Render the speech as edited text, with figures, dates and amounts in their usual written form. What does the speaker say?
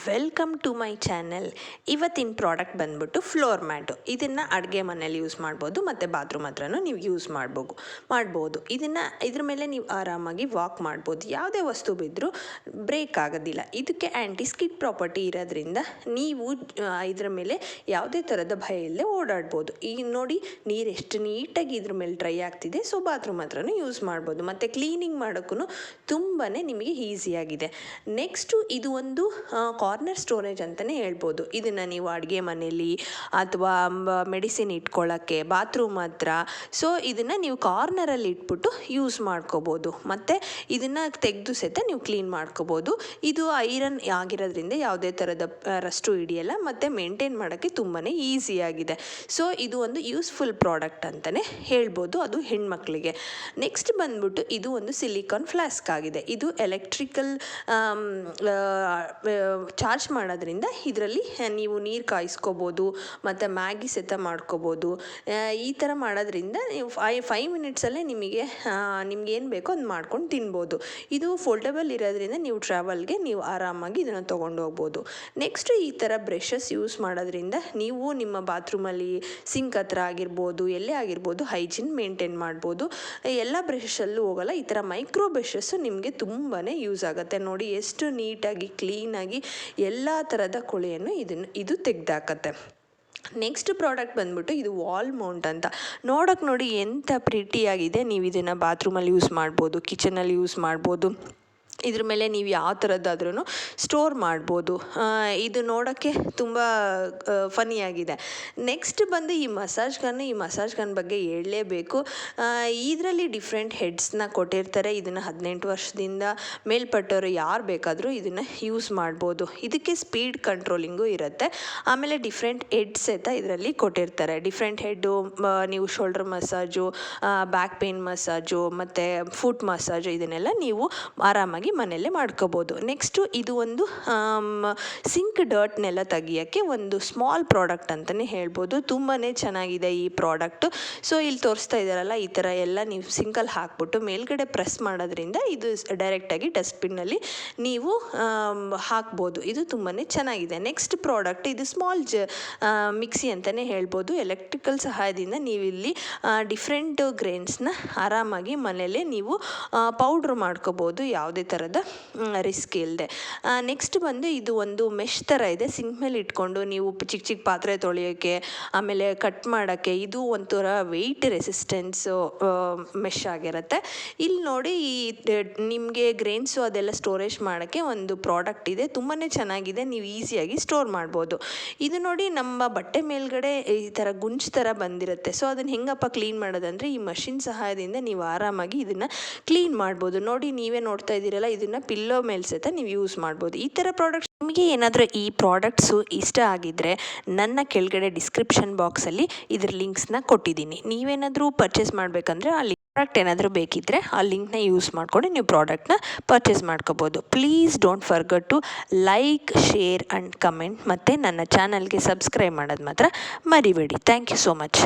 Welcome to my channel. ಇವತ್ತಿನ product ಬಂದ್ಬಿಟ್ಟು floor mat. ಇದನ್ನು ಅಡುಗೆ ಮನೇಲಿ ಯೂಸ್ ಮಾಡ್ಬೋದು ಮತ್ತು ಬಾತ್ರೂಮ್ ಹತ್ರನೂ ನೀವು ಯೂಸ್ ಮಾಡ್ಬೋದು. ಇದ್ರ ಮೇಲೆ ನೀವು ಆರಾಮಾಗಿ ವಾಕ್ ಮಾಡ್ಬೋದು. ಯಾವುದೇ ವಸ್ತು ಬಿದ್ದರೂ ಬ್ರೇಕ್ ಆಗೋದಿಲ್ಲ. ಇದಕ್ಕೆ ಆ್ಯಂಟಿ ಸ್ಕಿಡ್ ಪ್ರಾಪರ್ಟಿ ಇರೋದ್ರಿಂದ ನೀವು ಇದ್ರ ಮೇಲೆ ಯಾವುದೇ ಥರದ ಭಯ ಇಲ್ಲದೆ ಓಡಾಡ್ಬೋದು. ಈಗ ನೋಡಿ, ನೀರು ಎಷ್ಟು ನೀಟಾಗಿ ಇದ್ರ ಮೇಲೆ ಡ್ರೈ ಆಗ್ತಿದೆ. ಸೊ ಬಾತ್ರೂಮ್ ಹತ್ರನೂ ಯೂಸ್ ಮಾಡ್ಬೋದು ಮತ್ತು ಕ್ಲೀನಿಂಗ್ ಮಾಡೋಕ್ಕೂ ತುಂಬಾ ನಿಮಗೆ ಈಸಿಯಾಗಿದೆ. ನೆಕ್ಸ್ಟು ಇದು ಒಂದು ಕಾರ್ನರ್ ಸ್ಟೋರೇಜ್ ಅಂತಲೇ ಹೇಳ್ಬೋದು. ಇದನ್ನು ನೀವು ಅಡುಗೆ ಮನೇಲಿ ಅಥವಾ ಮೆಡಿಸಿನ್ ಇಟ್ಕೊಳ್ಳೋಕ್ಕೆ ಬಾತ್ರೂಮ್ ಹತ್ರ, ಸೊ ಇದನ್ನು ನೀವು ಕಾರ್ನರಲ್ಲಿ ಇಟ್ಬಿಟ್ಟು ಯೂಸ್ ಮಾಡ್ಕೋಬೋದು ಮತ್ತು ಇದನ್ನು ತೆಗೆದು ಸಹಿತ ನೀವು ಕ್ಲೀನ್ ಮಾಡ್ಕೋಬೋದು. ಇದು ಐರನ್ ಆಗಿರೋದ್ರಿಂದ ಯಾವುದೇ ಥರದ ರಸ್ಟು ಹಿಡಿಯಲ್ಲ ಮತ್ತು ಮೇಂಟೈನ್ ಮಾಡೋಕ್ಕೆ ತುಂಬಾ ಈಸಿಯಾಗಿದೆ. ಸೊ ಇದು ಒಂದು ಯೂಸ್ಫುಲ್ ಪ್ರಾಡಕ್ಟ್ ಅಂತಲೇ ಹೇಳ್ಬೋದು, ಅದು ಹೆಣ್ಮಕ್ಳಿಗೆ. ನೆಕ್ಸ್ಟ್ ಬಂದ್ಬಿಟ್ಟು ಇದು ಒಂದು ಸಿಲಿಕಾನ್ ಫ್ಲಾಸ್ಕ್ ಆಗಿದೆ. ಇದು ಎಲೆಕ್ಟ್ರಿಕಲ್ ಚಾರ್ಜ್ ಮಾಡೋದ್ರಿಂದ ಇದರಲ್ಲಿ ನೀವು ನೀರು ಕಾಯಿಸ್ಕೋಬೋದು ಮತ್ತು ಮ್ಯಾಗಿ ಸಹಿತ ಮಾಡ್ಕೋಬೋದು. ಈ ಥರ ಮಾಡೋದ್ರಿಂದ ನೀವು 5 ಮಿನಿಟ್ಸಲ್ಲೇ ನಿಮ್ಗೇನು ಬೇಕೋ ಅದು ಮಾಡ್ಕೊಂಡು ತಿನ್ಬೋದು. ಇದು ಫೋಲ್ಡಬಲ್ ಇರೋದ್ರಿಂದ ನೀವು ಟ್ರಾವೆಲ್ಗೆ ನೀವು ಆರಾಮಾಗಿ ಇದನ್ನು ತೊಗೊಂಡು ಹೋಗ್ಬೋದು. ನೆಕ್ಸ್ಟು ಈ ಥರ ಬ್ರಷಸ್ ಯೂಸ್ ಮಾಡೋದ್ರಿಂದ ನೀವು ನಿಮ್ಮ ಬಾತ್ರೂಮಲ್ಲಿ ಸಿಂಕ್ ಹತ್ರ ಆಗಿರ್ಬೋದು, ಎಲ್ಲೇ ಆಗಿರ್ಬೋದು, ಹೈಜೀನ್ ಮೇಂಟೈನ್ ಮಾಡ್ಬೋದು. ಎಲ್ಲ ಬ್ರಷಲ್ಲೂ ಹೋಗಲ್ಲ. ಈ ಥರ ಮೈಕ್ರೋ ಬ್ರಷಸ್ಸು ನಿಮಗೆ ತುಂಬಾ ಯೂಸ್ ಆಗುತ್ತೆ. ನೋಡಿ ಎಷ್ಟು ನೀಟಾಗಿ ಕ್ಲೀನಾಗಿ ಎಲ್ಲ ಥರದ ಕೊಳೆಯನ್ನು ಇದು ತೆಗೆದಾಕತ್ತೆ. ನೆಕ್ಸ್ಟ್ ಪ್ರಾಡಕ್ಟ್ ಬಂದ್ಬಿಟ್ಟು ಇದು ವಾಲ್ ಮೌಂಟ್ ಅಂತ. ನೋಡೋಕ್ಕೆ ನೋಡಿ ಎಂಥ ಪ್ರಿಟಿಯಾಗಿದೆ. ನೀವು ಇದನ್ನು ಬಾತ್ರೂಮಲ್ಲಿ ಯೂಸ್ ಮಾಡ್ಬೋದು, ಕಿಚನಲ್ಲಿ ಯೂಸ್ ಮಾಡ್ಬೋದು. ಇದ್ರ ಮೇಲೆ ನೀವು ಯಾವ ಥರದ್ದಾದ್ರೂ ಸ್ಟೋರ್ ಮಾಡ್ಬೋದು. ಇದು ನೋಡೋಕ್ಕೆ ತುಂಬ ಫನಿಯಾಗಿದೆ. ನೆಕ್ಸ್ಟ್ ಬಂದು ಈ ಮಸಾಜ್ ಗನ್ ಬಗ್ಗೆ ಹೇಳಲೇಬೇಕು. ಇದರಲ್ಲಿ ಡಿಫ್ರೆಂಟ್ ಹೆಡ್ಸ್ನ ಕೊಟ್ಟಿರ್ತಾರೆ. ಇದನ್ನು 18 ವರ್ಷದಿಂದ ಮೇಲ್ಪಟ್ಟವರು ಯಾರು ಬೇಕಾದರೂ ಇದನ್ನು ಯೂಸ್ ಮಾಡ್ಬೋದು. ಇದಕ್ಕೆ ಸ್ಪೀಡ್ ಕಂಟ್ರೋಲಿಂಗು ಇರುತ್ತೆ. ಆಮೇಲೆ ಡಿಫ್ರೆಂಟ್ ಹೆಡ್ಸ್ ಸಹಿತ ಇದರಲ್ಲಿ ಕೊಟ್ಟಿರ್ತಾರೆ. ಡಿಫ್ರೆಂಟ್ ಹೆಡ್ಡು ನೀವು shoulder massage, back pain massage ಮತ್ತು ಫುಟ್ ಮಸಾಜು ಇದನ್ನೆಲ್ಲ ನೀವು ಆರಾಮಾಗಿ ಮನೆಯಲ್ಲೇ ಮಾಡ್ಕೋಬೋದು. ನೆಕ್ಸ್ಟು ಇದು ಒಂದು ಸಿಂಕ್ ಡರ್ಟ್ನೆಲ್ಲ ತೆಗಿಯೋಕ್ಕೆ ಒಂದು ಸ್ಮಾಲ್ ಪ್ರಾಡಕ್ಟ್ ಅಂತಲೇ ಹೇಳ್ಬೋದು. ತುಂಬಾ ಚೆನ್ನಾಗಿದೆ ಈ ಪ್ರಾಡಕ್ಟು. ಸೊ ಇಲ್ಲಿ ತೋರಿಸ್ತಾ ಇದ್ದಾರಲ್ಲ, ಈ ಥರ ಎಲ್ಲ ನೀವು ಸಿಂಕಲ್ಲಿ ಹಾಕ್ಬಿಟ್ಟು ಮೇಲ್ಗಡೆ ಪ್ರೆಸ್ ಮಾಡೋದ್ರಿಂದ ಇದು ಡೈರೆಕ್ಟಾಗಿ ಡಸ್ಟ್ಬಿನ್ನಲ್ಲಿ ನೀವು ಹಾಕ್ಬೋದು. ಇದು ತುಂಬಾ ಚೆನ್ನಾಗಿದೆ. ನೆಕ್ಸ್ಟ್ ಪ್ರಾಡಕ್ಟ್ ಇದು ಸ್ಮಾಲ್ ಮಿಕ್ಸಿ ಅಂತಲೇ ಹೇಳ್ಬೋದು. ಎಲೆಕ್ಟ್ರಿಕಲ್ ಸಹಾಯದಿಂದ ನೀವು ಇಲ್ಲಿ ಡಿಫ್ರೆಂಟ್ ಗ್ರೇನ್ಸ್ನ ಆರಾಮಾಗಿ ಮನೆಯಲ್ಲೇ ನೀವು ಪೌಡ್ರ್ ಮಾಡ್ಕೋಬೋದು, ಯಾವುದೇ ಥರದ ರಿಸ್ಕ್ ಇಲ್ಲದೆ. ನೆಕ್ಸ್ಟ್ ಬಂದು ಇದು ಒಂದು ಮೆಶ್ ಥರ ಇದೆ. ಸಿಂಕ್ ಮೇಲೆ ಇಟ್ಕೊಂಡು ನೀವು ಚಿಕ್ಕ ಚಿಕ್ಕ ಪಾತ್ರೆ ತೊಳೆಯೋಕ್ಕೆ, ಆಮೇಲೆ ಕಟ್ ಮಾಡೋಕ್ಕೆ ಇದು ಒಂಥರ ವೆಯ್ಟ್ ರೆಸಿಸ್ಟೆನ್ಸು ಮೆಶ್ ಆಗಿರುತ್ತೆ. ಇಲ್ಲಿ ನೋಡಿ, ನಿಮಗೆ ಗ್ರೇನ್ಸು ಅದೆಲ್ಲ ಸ್ಟೋರೇಜ್ ಮಾಡೋಕ್ಕೆ ಒಂದು ಪ್ರಾಡಕ್ಟ್ ಇದೆ. ತುಂಬಾ ಚೆನ್ನಾಗಿದೆ. ನೀವು ಈಸಿಯಾಗಿ ಸ್ಟೋರ್ ಮಾಡ್ಬೋದು. ಇದು ನೋಡಿ, ನಮ್ಮ ಬಟ್ಟೆ ಮೇಲ್ಗಡೆ ಈ ಥರ ಗುಂಜ್ ಥರ ಬಂದಿರುತ್ತೆ. ಸೊ ಅದನ್ನು ಹೆಂಗಪ್ಪ ಕ್ಲೀನ್ ಮಾಡೋದಂದರೆ ಈ ಮಷಿನ್ ಸಹಾಯದಿಂದ ನೀವು ಆರಾಮಾಗಿ ಇದನ್ನು ಕ್ಲೀನ್ ಮಾಡ್ಬೋದು. ನೋಡಿ, ನೀವೇ ನೋಡ್ತಾ ಇದ್ದೀರಲ್ಲ, ಇದನ್ನು ಪಿಲ್ಲೋ ಮೇಲೆ ಸಹಿತ ನೀವು ಯೂಸ್ ಮಾಡ್ಬೋದು. ಈ ಥರ ಪ್ರಾಡಕ್ಟ್ಸ್ ನಿಮಗೆ ಏನಾದರೂ ಈ ಪ್ರಾಡಕ್ಟ್ಸು ಇಷ್ಟ ಆಗಿದ್ದರೆ ನನ್ನ ಕೆಳಗಡೆ ಡಿಸ್ಕ್ರಿಪ್ಷನ್ ಬಾಕ್ಸಲ್ಲಿ ಇದ್ರ ಲಿಂಕ್ಸ್ನ ಕೊಟ್ಟಿದ್ದೀನಿ. ನೀವೇನಾದರೂ ಪರ್ಚೇಸ್ ಮಾಡಬೇಕಂದ್ರೆ ಆ ಪ್ರಾಡಕ್ಟ್ ಏನಾದರೂ ಬೇಕಿದ್ದರೆ ಆ ಲಿಂಕ್ನ ಯೂಸ್ ಮಾಡಿಕೊಂಡು ನೀವು ಪ್ರಾಡಕ್ಟ್ನ ಪರ್ಚೇಸ್ ಮಾಡ್ಕೋಬೋದು. Please don't forget to like, share and comment ಮತ್ತು ನನ್ನ ಚಾನಲ್ಗೆ ಸಬ್ಸ್ಕ್ರೈಬ್ ಮಾಡೋದು ಮಾತ್ರ ಮರಿಬೇಡಿ. Thank you so much.